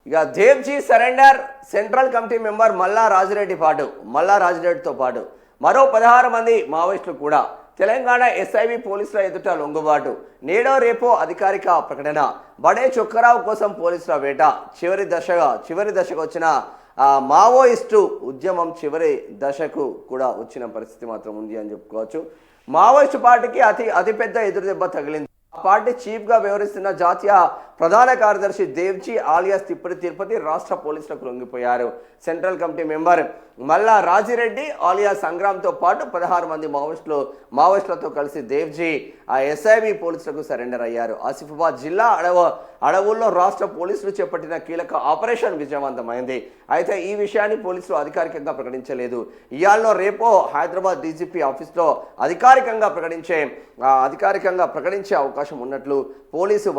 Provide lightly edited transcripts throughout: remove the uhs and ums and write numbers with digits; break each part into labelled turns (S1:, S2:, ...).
S1: ఇక Devji surrender central committee member మల్లా రాజిరెడ్డితో పాటు మరో 16 మంది మావోయిస్టులు కూడా తెలంగాణ ఎస్ఐబి పోలీసుల ఎదుట లొంగుబాటు. నేడో రేపో అధికారిక ప్రకటన. బడే చొక్కరావు కోసం పోలీసుల వేట. చివరి దశకు వచ్చిన మావోయిస్టు ఉద్యమం చివరి దశకు కూడా వచ్చిన పరిస్థితి మాత్రం ఉంది అని చెప్పుకోవచ్చు. మావోయిస్టు పార్టీకి అతిపెద్ద ఎదురుదెబ్బ తగిలింది. ఆ పార్టీ చీఫ్గా వ్యవహరిస్తున్న జాతీయ ప్రధాన కార్యదర్శి దేవ్జీ ఆలియాస్ తిరుపతి రాష్ట్ర పోలీసులకు లొంగిపోయారు. సెంట్రల్ కమిటీ మెంబర్ మల్లా రాజిరెడ్డి ఆలియాస్ సంగ్రామ్తో పాటు 16 మంది మావోయిస్టులతో కలిసి దేవ్జీ ఆ ఎస్ఐబి పోలీసులకు సరెండర్ అయ్యారు. ఆసిఫాబాద్ జిల్లా అడవుల్లో రాష్ట్ర పోలీసులు చేపట్టిన కీలక ఆపరేషన్ విజయవంతమైంది. అయితే ఈ విషయాన్ని పోలీసులు అధికారికంగా ప్రకటించలేదు. ఇయాల్లో రేపో హైదరాబాద్ డీజీపీ ఆఫీస్లో అధికారికంగా ప్రకటించే అవకాశం ఉన్నట్లు పోలీసు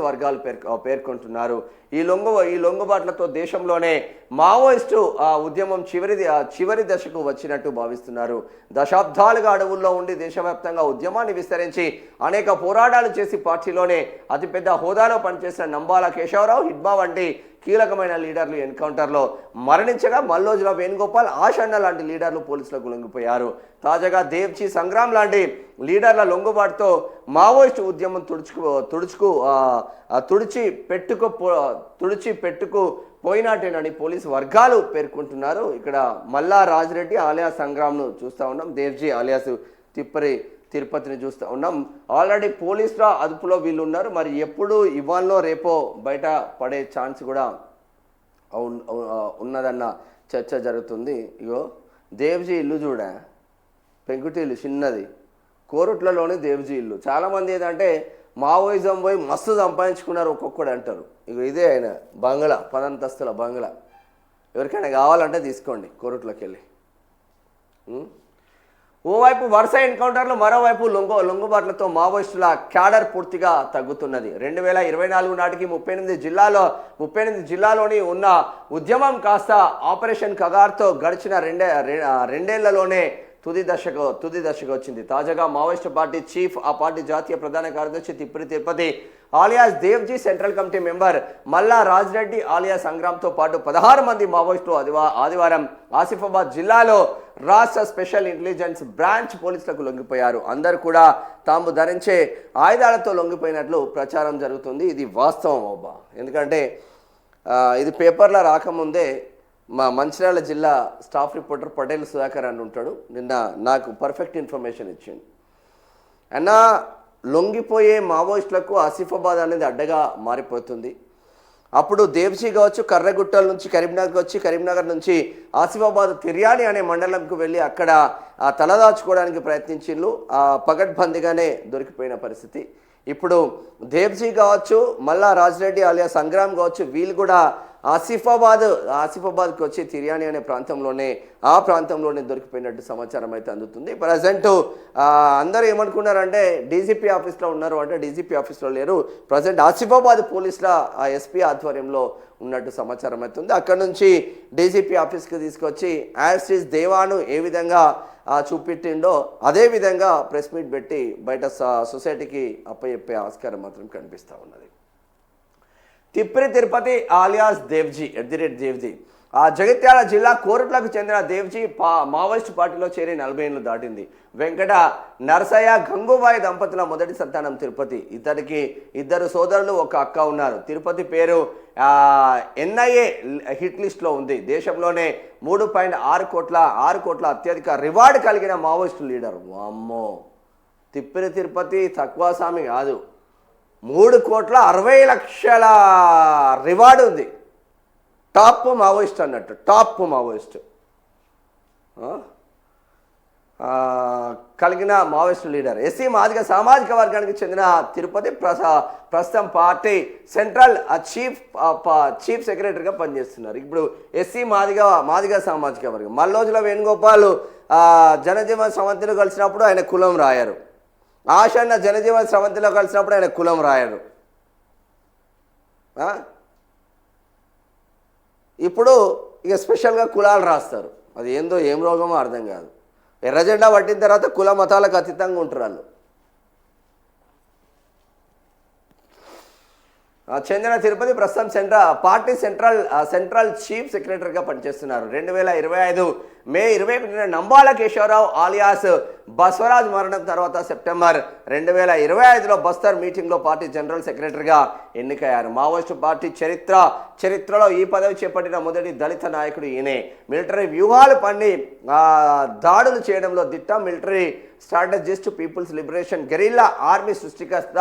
S1: వర్గాలు పేర్కొంటున్నారు. ఈ లొంగుబాట్లతో దేశంలోనే మావోయిస్టు ఉద్యమం చివరి దశకు వచ్చినట్టు భావిస్తున్నారు. దశాబ్దాలుగా అడవుల్లో ఉండి దేశవ్యాప్తంగా ఉద్యమాన్ని విస్తరించి అనేక పోరాటాలు చేసి పార్టీలోనే అతిపెద్ద హోదాలో పనిచేసిన నంబాల కేశవరావు, హిడ్మా వంటి కీలకమైన లీడర్లు ఎన్కౌంటర్లో మరణించగా మల్లోజుల వేణుగోపాల్, ఆషన్న లాంటి లీడర్లు పోలీసులకు లొంగిపోయారు. తాజాగా దేవ్జీ సంగ్రామ్ లాంటి లీడర్ల లొంగుబాటుతో మావోయిస్టు ఉద్యమం తుడిచి పెట్టుకు పోయినట్టేనని పోలీసు వర్గాలు పేర్కొంటున్నారు. ఇక్కడ మల్లా రాజిరెడ్డి ఆలియాస్ సంగ్రామ్ను చూస్తూ ఉన్నాం, దేవ్జీ ఆలియాస్ తిరుపతిని చూస్తూ ఉన్నాం. ఆల్రెడీ పోలీసుల అదుపులో వీళ్ళు ఉన్నారు. మరి ఎప్పుడు ఇవాళలో రేపో బయట పడే ఛాన్స్ కూడా ఉన్నదన్న చర్చ జరుగుతుంది. ఇగో దేవ్జీ ఇల్లు చూడ, పెంకుటి ఇల్లు చిన్నది, కోరుట్లలోని దేవ్జీ ఇల్లు. చాలామంది ఏదంటే మావోయిజం పోయి మస్తు సంపాదించుకున్నారు ఒక్కొక్కడు అంటారు. ఇక ఇదే ఆయన బంగ్లా, 10 అంతస్తుల బంగ్లా. ఎవరికైనా కావాలంటే తీసుకోండి కోరుట్లోకి వెళ్ళి. ఓవైపు వరుస ఎన్కౌంటర్లు, మరోవైపు లొంగుబాట్లతో మావోయిస్టుల క్యాడర్ పూర్తిగా తగ్గుతున్నది. 2024 నాటికి 38 జిల్లాలోని ఉన్న ఉద్యమం కాస్త ఆపరేషన్ కగార్తో గడిచిన రెండేళ్లలోనే తుది దశకు వచ్చింది. తాజాగా మావోయిస్టు పార్టీ చీఫ్, ఆ పార్టీ జాతీయ ప్రధాన కార్యదర్శి Tirupati alias Devji, central committee member మల్లా రాజిరెడ్డి ఆలియాస్ సంగ్రామ్తో పాటు 16 మంది మావోయిస్టులు ఆదివారం ఆసిఫాబాద్ జిల్లాలో రాష్ట్ర స్పెషల్ ఇంటెలిజెన్స్ బ్రాంచ్ పోలీసులకు లొంగిపోయారు. అందరూ కూడా తాము ధరించే ఆయుధాలతో లొంగిపోయినట్లు ప్రచారం జరుగుతుంది. ఇది వాస్తవం అబ్బా. ఎందుకంటే ఇది పేపర్లో రాకముందే మా మంచిర్యాల జిల్లా స్టాఫ్ రిపోర్టర్ పటేల్ సుధాకర్ అని ఉంటాడు, నిన్న నాకు పర్ఫెక్ట్ ఇన్ఫర్మేషన్ ఇచ్చింది. అన్న లొంగిపోయే మావోయిస్టులకు ఆసిఫాబాద్ అనేది అడ్డగా మారిపోతుంది. అప్పుడు దేవ్జీ కావచ్చు కర్రగుట్టల నుంచి కరీంనగర్కి వచ్చి, కరీంనగర్ నుంచి ఆసిఫాబాద్ తిర్యాని అనే మండలంకు వెళ్ళి అక్కడ తలదాచుకోవడానికి ప్రయత్నించిండ్రు. పగడ్బందీగానే దొరికిపోయిన పరిస్థితి. ఇప్పుడు దేవ్జీ కావచ్చు, మల్లా రాజిరెడ్డి ఆలియా సంగ్రామ్ కావచ్చు, వీళ్ళు కూడా ఆసిఫాబాద్కి వచ్చి తిర్యాని అనే ప్రాంతంలోనే దొరికిపోయినట్టు సమాచారం అయితే అందుతుంది. ప్రజెంట్ అందరూ ఏమనుకున్నారంటే డీజీపీ ఆఫీస్లో ఉన్నారు అంటే డీజీపీ ఆఫీస్లో లేరు. ప్రజెంట్ ఆసిఫాబాద్ పోలీసుల ఎస్పీ ఆధ్వర్యంలో ఉన్నట్టు సమాచారం అవుతుంది. అక్కడ నుంచి డీజీపీ ఆఫీస్కి తీసుకొచ్చి యాస్టిస్ దేవాను ఏ విధంగా చూపెట్టిండో అదే విధంగా ప్రెస్ మీట్ పెట్టి బయట సొసైటీకి అప్పచెప్పే ఆస్కారం మాత్రం కనిపిస్తూ ఉన్నది. తిరుపతి ఆలియాస్ దేవ్జీ దేవ్జీ జగిత్యాల జిల్లా కోరుట్లకు చెందిన దేవ్జీ మావోయిస్టు పార్టీలో చేరి 40 ఏళ్లు దాటింది. వెంకట నరసయ్య గంగూబాయి దంపతుల మొదటి సంతానం తిరుపతి. ఇతనికి 2 సోదరులు, 1 అక్క ఉన్నారు. తిరుపతి పేరు NIA హిట్ లిస్ట్లో ఉంది. దేశంలోనే 3.6 కోట్ల అత్యధిక రివార్డు కలిగిన మావోయిస్టు లీడర్. వామ్మో, తిరుపతి తక్కువ స్వామి కాదు, 3,60,00,000 రివార్డు ఉంది. టాప్ మావోయిస్ట్ అన్నట్టు, టాప్ మావోయిస్ట్ కలిగిన మావోయిస్టు లీడర్. ఎస్సీ మాదిగ సామాజిక వర్గానికి చెందిన తిరుపతి ప్రస్తుతం పార్టీ సెంట్రల్ చీఫ్ సెక్రటరీగా పనిచేస్తున్నారు. ఇప్పుడు ఎస్సీ మాదిగ సామాజిక వర్గం. మల్లోజుల వేణుగోపాల్ జనజీవన సమంతిలో కలిసినప్పుడు ఆయన కులం రాయరు. ఆషన్న జనజీవన స్రవంతిలో కలిసినప్పుడు ఆయన కులం రాయరు. ఇప్పుడు ఇక స్పెషల్గా కులాలు రాస్తారు. అది ఏందో ఏం రోగమో అర్థం కాదు. ఎర్ర జెండా పట్టిన తర్వాత కుల మతాలకు అతీతంగా ఉంటారు వాళ్ళు. చెందిన తిరుపతి ప్రస్తుతం పార్టీ సెంట్రల్ చీఫ్ సెక్రటరీగా పనిచేస్తున్నారు. 2025 మే 21న నంబాల కేశవరావు ఆలియాస్ బసవరాజ్ మరణం తర్వాత సెప్టెంబర్ 2025లో బస్తర్ మీటింగ్లో పార్టీ జనరల్ సెక్రటరీగా ఎన్నికయ్యారు. మావోయిస్టు పార్టీ చరిత్రలో ఈ పదవి చేపట్టిన మొదటి దళిత నాయకుడు ఈయనే. మిలిటరీ వ్యూహాలు పన్ని దాడులు చేయడంలో దిట్ట, military strategist, people's liberation guerrilla army సృష్టికర్త,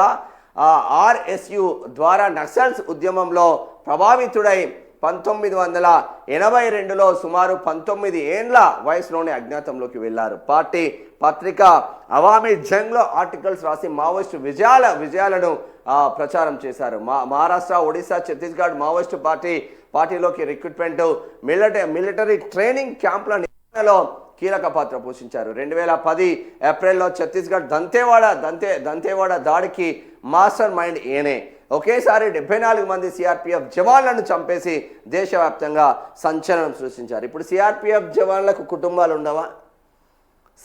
S1: ఆర్ఎస్యు ద్వారా నక్సల్స్ ఉద్యమంలో ప్రభావితుడై 1982లో సుమారు 19 ఏండ్ల వయసులోనే అజ్ఞాతంలోకి వెళ్లారు. పార్టీ పత్రిక అవామీ జంగ్లో ఆర్టికల్స్ రాసి మావోయిస్టు విజయాలను ప్రచారం చేశారు. మహారాష్ట్ర, ఒడిశా, ఛత్తీస్గఢ్ మావోయిస్టు పార్టీలోకి రిక్రూట్మెంట్, మిలిటరీ ట్రైనింగ్ క్యాంపుల నిర్వహణలో కీలక పాత్ర పోషించారు. 2010 ఏప్రిల్లో ఛత్తీస్గఢ్ దంతేవాడ దాడికి మాస్టర్ మైండ్ ఈయనే. ఒకేసారి 74 మంది సిఆర్పిఎఫ్ జవాన్లను చంపేసి దేశవ్యాప్తంగా సంచలనం సృష్టించారు. ఇప్పుడు సిఆర్పిఎఫ్ జవాన్లకు కుటుంబాలు ఉండవా?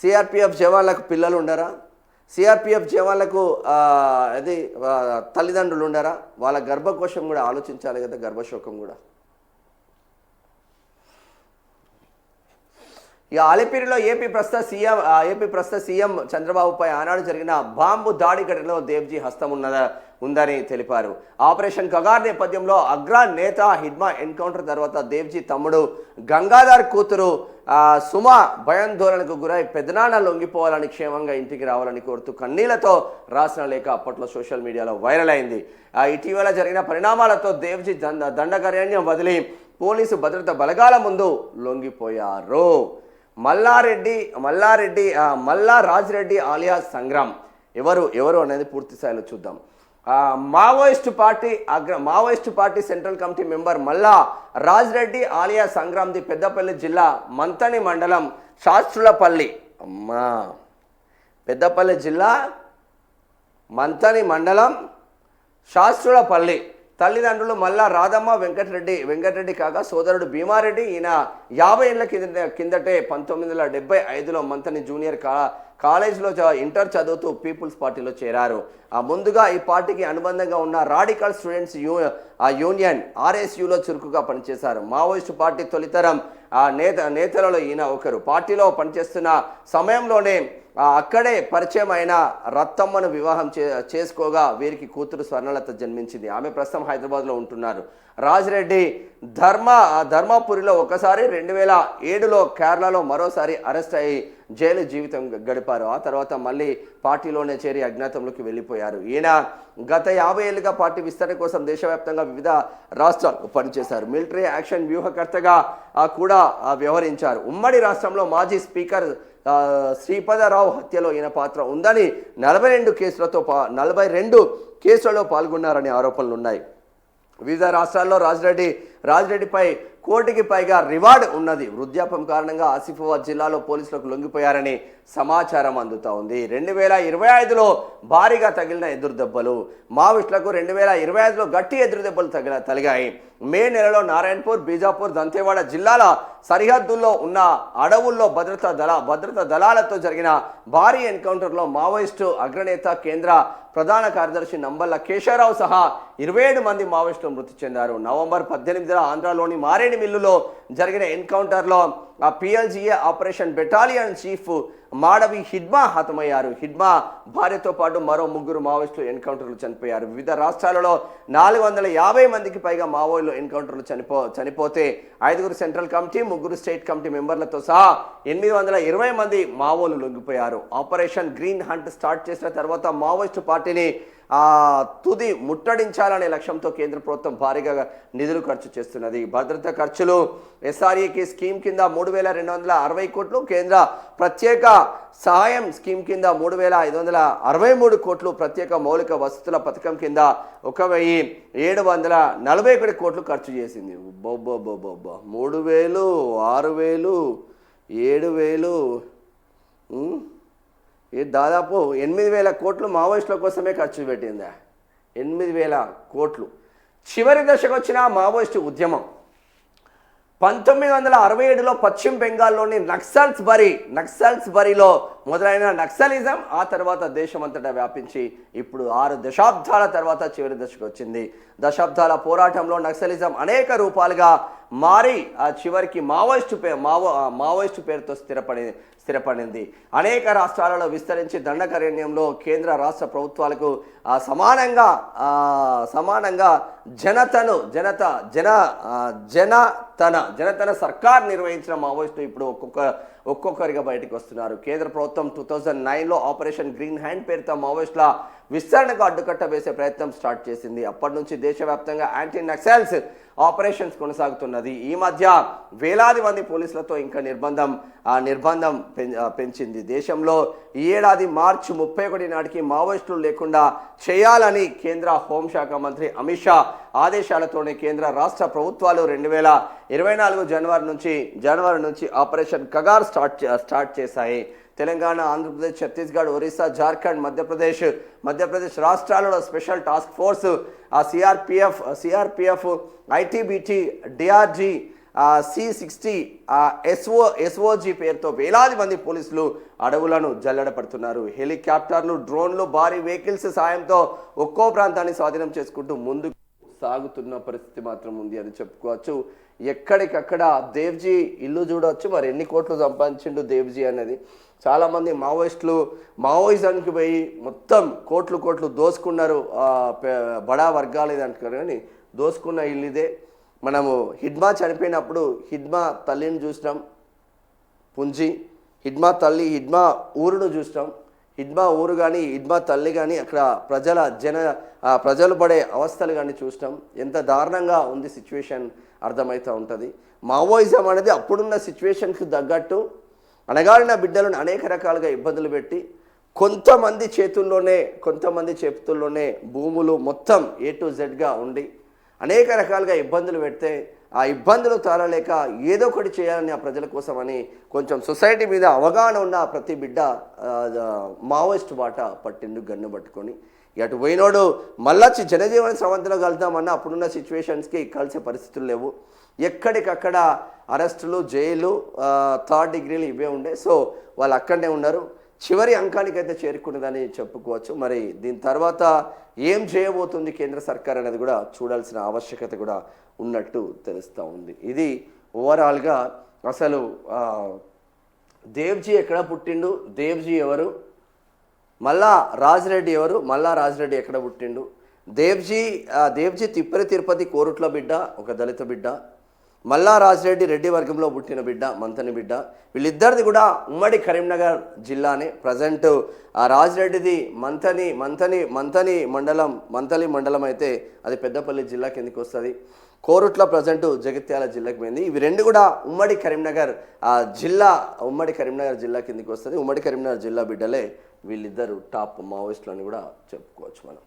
S1: సిఆర్పిఎఫ్ జవాన్లకు పిల్లలు ఉండరా? సిఆర్పిఎఫ్ జవాన్లకు తల్లిదండ్రులు ఉండరా? వాళ్ళ గర్భకోశం కూడా ఆలోచించాలి కదా, గర్భశోకం కూడా. ఇక అలిపిరిలో ఏపీ ప్రస్తుత సీఎం చంద్రబాబుపై ఆనాడు జరిగిన బాంబు దాడి ఘటనలో దేవ్జీ హస్తం ఉందని తెలిపారు. ఆపరేషన్ కగార్ నేపథ్యంలో అగ్ర నేత హిడ్మా ఎన్కౌంటర్ తర్వాత దేవ్జీ తమ్ముడు గంగాధర్ కూతురు సుమ భయాందోళనకు గురై పెదనాన్న లొంగిపోవాలని, క్షేమంగా ఇంటికి రావాలని కోరుతూ కన్నీళ్లతో రాసిన లేఖ అప్పట్లో సోషల్ మీడియాలో వైరల్ అయింది. ఇటీవల జరిగిన పరిణామాలతో దేవ్జీ దండకారణ్యం వదిలి పోలీసు భద్రతా బలగాల ముందు లొంగిపోయారు. మల్లా రాజిరెడ్డి ఆలియాస్ సంగ్రామ్ ఎవరు అనేది పూర్తి స్థాయిలో చూద్దాం. Maoist party central committee member మల్లా రాజిరెడ్డి ఆలియాస్ సంగ్రామ్ది పెద్దపల్లి జిల్లా మంతని మండలం శాస్త్రులపల్లి. పెద్దపల్లి జిల్లా మంతని మండలం శాస్త్రులపల్లి. తల్లిదండ్రులు మల్లా రాధమ్మ వెంకటరెడ్డి కాగా సోదరుడు భీమారెడ్డి. ఈయన 50 ఏళ్ల కిందటే 1975లో మంతని జూనియర్ కాలేజ్లో ఇంటర్ చదువుతూ పీపుల్స్ పార్టీలో చేరారు. ముందుగా ఈ పార్టీకి అనుబంధంగా ఉన్న రాడికల్ స్టూడెంట్స్ యూనియన్ ఆర్ఎస్యులో చురుకుగా పనిచేశారు. మావోయిస్టు పార్టీ తొలితరం నేతలలో ఈయన ఒకరు. పార్టీలో పనిచేస్తున్న సమయంలోనే అక్కడే పరిచయం అయిన రత్తమ్మను వివాహం చేసుకోగా వీరికి కూతురు స్వర్ణలత జన్మించింది. ఆమె ప్రస్తుతం హైదరాబాద్లో ఉంటున్నారు. రాజిరెడ్డి ధర్మపురిలో ఒకసారి, 2007లో కేరళలో మరోసారి అరెస్ట్ అయ్యి జైలు జీవితం గడిపారు. ఆ తర్వాత మళ్ళీ పార్టీలోనే చేరి అజ్ఞాతంలోకి వెళ్ళిపోయారు. ఈయన గత 50 ఏళ్లుగా పార్టీ విస్తరణ కోసం దేశవ్యాప్తంగా వివిధ రాష్ట్రాలు పనిచేశారు. మిలిటరీ యాక్షన్ వ్యూహకర్తగా కూడా వ్యవహరించారు. ఉమ్మడి రాష్ట్రంలో మాజీ స్పీకర్ శ్రీపదరావు హత్యలో ఈయన పాత్ర ఉందని 42 కేసులలో పాల్గొన్నారనే ఆరోపణలు ఉన్నాయి. వివిధ రాష్ట్రాల్లో రాజిరెడ్డిపై కోటికి పైగా రివార్డ్ ఉన్నది. వృద్ధాప్యం కారణంగా ఆసిఫాబాద్ జిల్లాలో పోలీసులకు లొంగిపోయారని సమాచారం అందుతా ఉంది. 2025లో భారీగా తగిలిన ఎదురుదెబ్బలు. మావోయిస్టులకు 2025లో గట్టి ఎదురుదెబ్బలు తగిలాయి. మే నెలలో నారాయణపూర్, బీజాపూర్, దంతేవాడ జిల్లాల సరిహద్దుల్లో ఉన్న అడవుల్లో భద్రతా దళాలతో జరిగిన భారీ ఎన్కౌంటర్లో మావోయిస్టు అగ్రనేత, కేంద్ర ప్రధాన కార్యదర్శి నంబల్ల కేశవరావు సహా 27 మంది మావోయిస్టులు మృతి చెందారు. నవంబర్ 18న ఆంధ్రాలోని మారేడుమిల్లులో జరిగిన ఎన్కౌంటర్లో PLGA operation battalion chief Madvi Hidma హతమయ్యారు. హిడ్మా భార్యతో పాటు మరో 3 మావోయిస్టులు ఎన్కౌంటర్లు చనిపోయారు. వివిధ రాష్ట్రాలలో 450 మందికి పైగా మావోయిస్టులు ఎన్కౌంటర్లు చనిపోతే 5 సెంట్రల్ కమిటీ, 3 స్టేట్ కమిటీ మెంబర్లతో సహా 820 మంది మావోలు లొంగిపోయారు. ఆపరేషన్ గ్రీన్ హంట్ స్టార్ట్ చేసిన తర్వాత మావోయిస్టు పార్టీని తుది ముట్టడించాలనే లక్ష్యంతో కేంద్ర ప్రభుత్వం భారీగా నిధులు ఖర్చు చేస్తున్నది. భద్రతా ఖర్చులు ఎస్ఆర్ఏకి స్కీమ్ కింద 3260 కోట్లు, కేంద్ర ప్రత్యేక సహాయం స్కీమ్ కింద 3563 కోట్లు, ప్రత్యేక మౌలిక వసతుల పథకం కింద 1741 కోట్లు ఖర్చు చేసింది. 3000, 6000, 7000, దాదాపు 8000 కోట్లు మావోయిస్టుల కోసమే ఖర్చు పెట్టిందా? 8000 కోట్లు. చివరి దశకు వచ్చిన మావోయిస్టు ఉద్యమం 1967లో పశ్చిమ బెంగాల్లోని నక్సల్స్ బరిలో మొదలైన నక్సలిజం ఆ తర్వాత దేశమంతటా వ్యాపించి ఇప్పుడు 6 దశాబ్దాల తర్వాత చివరి దశకు వచ్చింది. దశాబ్దాల పోరాటంలో నక్సలిజం అనేక రూపాలుగా మారి ఆ చివరికి మావోయిస్టు పేరుతో స్థిరపడింది. అనేక రాష్ట్రాలలో విస్తరించి దండకారణ్యంలో కేంద్ర రాష్ట్ర ప్రభుత్వాలకు సమానంగా జనతన సర్కార్ నిర్వహించిన మావోయిస్టులు ఇప్పుడు ఒక్కొక్కరిగా బయటకు వస్తున్నారు. కేంద్ర ప్రభుత్వం 2009లో ఆపరేషన్ గ్రీన్ హ్యాండ్ పేరుతో మావోయిస్టుల విస్తరణకు అడ్డుకట్ట వేసే ప్రయత్నం స్టార్ట్ చేసింది. అప్పటి నుంచి దేశవ్యాప్తంగా యాంటీ నక్సల్స్ ఆపరేషన్స్ కొనసాగుతున్నది. ఈ మధ్య వేలాది మంది పోలీసులతో ఇంకా నిర్బంధం పెంచింది. దేశంలో ఈ ఏడాది మార్చి 31 నాటికి మావోయిస్టులు లేకుండా చేయాలని కేంద్ర హోంశాఖ మంత్రి అమిత్ షా ఆదేశాలతోనే కేంద్ర రాష్ట్ర ప్రభుత్వాలు 2024 జనవరి నుంచి ఆపరేషన్ కగార్ స్టార్ట్ చేశాయి. తెలంగాణ, ఆంధ్రప్రదేశ్, ఛత్తీస్గఢ్, ఒరిస్సా, జార్ఖండ్, మధ్యప్రదేశ్ రాష్ట్రాలలో special task force, CRPF, ITBP, DRG, C60, SOG పేరుతో వేలాది మంది పోలీసులు అడవులను జల్లెడపడుతున్నారు. హెలికాప్టర్లు, డ్రోన్లు, భారీ వెహికల్స్ సాయంతో ఒక్కో ప్రాంతాన్ని స్వాధీనం చేసుకుంటూ ముందుకు సాగుతున్న పరిస్థితి మాత్రం ఉంది అని చెప్పుకోవచ్చు. ఎక్కడికక్కడ దేవ్జీ ఇల్లు చూడవచ్చు. మరి ఎన్ని కోట్లు సంపాదించిండు దేవ్జీ అనేది. చాలామంది మావోయిజానికి పోయి మొత్తం కోట్లు దోసుకున్నారు. బడా వర్గాలు ఇది అంటున్నారు కానీ దోసుకున్న ఇల్లు ఇదే. మనము హిడ్మా చనిపోయినప్పుడు హిడ్మా తల్లిని చూసినాం, పుంజి హిడ్మా ఊరును చూసినాం. హిడ్మా ఊరు కానీ హిడ్మా తల్లి కానీ అక్కడ ప్రజలు పడే అవస్థలు కానీ చూసినాం. ఎంత దారుణంగా ఉంది సిచ్యువేషన్ అర్థమవుతూ ఉంటుంది. మావోయిజం అనేది అప్పుడున్న సిచ్యువేషన్కి తగ్గట్టు అణగారిన బిడ్డలను అనేక రకాలుగా ఇబ్బందులు పెట్టి కొంతమంది చేతుల్లోనే భూములు మొత్తం A to Z ఉండి అనేక రకాలుగా ఇబ్బందులు పెడితే ఆ ఇబ్బందులు తాళలేక ఏదో ఒకటి చేయాలని ఆ ప్రజల కోసమని కొంచెం సొసైటీ మీద అవగాహన ఉన్న ప్రతి బిడ్డ మావోయిస్ట్ బాట పట్టిండు గన్ను పట్టుకొని. అటు పోయినోడు మళ్ళొచ్చి జనజీవన స్రవంతిలో కలుద్దామన్నా అప్పుడున్న సిచ్యువేషన్స్కి కలిసే పరిస్థితులు లేవు. ఎక్కడికక్కడ అరెస్టులు, జైలు, 3rd డిగ్రీలు ఇవే ఉండే. సో వాళ్ళు అక్కడనే ఉన్నారు. చివరి అంకానికైతే చేరుకున్నదని చెప్పుకోవచ్చు. మరి దీని తర్వాత ఏం చేయబోతుంది కేంద్ర సర్కార్ అనేది కూడా చూడాల్సిన ఆవశ్యకత కూడా ఉన్నట్టు తెలుస్తూ ఉంది. ఇది ఓవరాల్గా అసలు దేవ్జీ ఎక్కడ పుట్టిండు, దేవ్జీ ఎవరు, మల్లా రాజిరెడ్డి ఎవరు, మల్లా రాజిరెడ్డి ఎక్కడ పుట్టిండు, దేవ్జీ తిరుపతి కోరుట్ల బిడ్డ, ఒక దళిత బిడ్డ. మల్లా రాజిరెడ్డి రెడ్డి వర్గంలో పుట్టిన బిడ్డ, మంతని బిడ్డ. వీళ్ళిద్దరిది కూడా ఉమ్మడి కరీంనగర్ జిల్లానే. ప్రజెంట్ రాజిరెడ్డిది మంతలి మండలం అయితే అది పెద్దపల్లి జిల్లా కిందకి వస్తుంది. కోరుట్ల ప్రజెంట్ జగిత్యాల జిల్లాకి పోయింది. ఇవి రెండు కూడా ఉమ్మడి కరీంనగర్ జిల్లా కిందకి వస్తుంది. ఉమ్మడి కరీంనగర్ జిల్లా బిడ్డలే వీళ్ళిద్దరు టాప్ మావోయిస్టులు అని కూడా చెప్పుకోవచ్చు మనం.